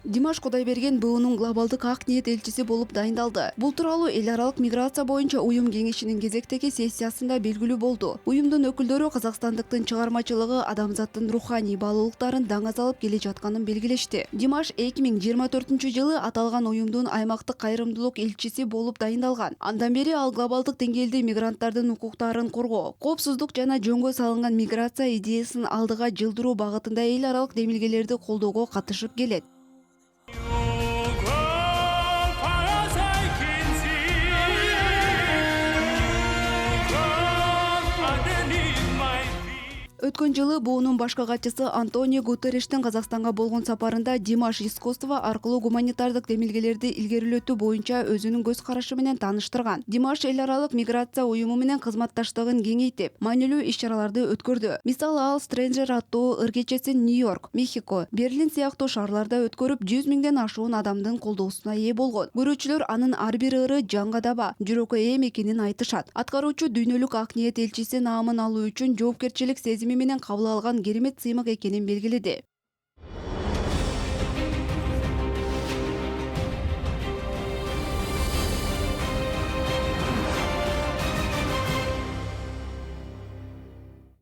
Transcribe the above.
Димаш Кудайберген БУнун глобалдык ак ниет элчиси болуп дайындалды. Бул тууралуу эл аралык миграция боюнча уюм кеңешинин кезектеги сессиясында белгилүү болду. Уюмдун өкүлдөрү казакстандыктын чыгармачылыгы адамзаттын руханий баалуулуктарын даңа салып келе жатканын белгилешти. Димаш 2024-жылы аталган уюмдун аймактык кайрымдуулук элчиси болуп дайындалган. Андан бери ал глобалдык деңгээлде мигранттардын укуктарын коргоо, коопсуздук жана жөнгө салынган миграция идеясын алдыга жылдыруу багытында эл аралык демилгелерди колдоого катышып келет. Өткөн жылы БУнун башкы катчысы Антонио Гутерриштин Казакстанга болгон сапарында Димаш искусство аркылуу гуманитардык демилгелерди илгерилетүү боюнча өзүнүн көз карашы менен тааныштырган. Димаш эл аралык миграция уюму менен кызматташтыгын кеңейтип, маанилүү иш-чараларды өткөрдү. Мисалы ал Stranger аттуу ыргечесин Нью-Йорк, Мехико, Берлин сыяктуу шаарларда өткөрүп 100 миңден ашуун адамдын колдоосуна ээ болгон. Көрүүчүлөр анын ар бир ыры жанга даба, жүрөккө эм экенин айтышат. Аткаруучу дүйнөлүк ак ниет элчиси наамын алуу үчүн жоопкерчилик сезими менен кабыл алган керемет сыймык экенин белгиледи.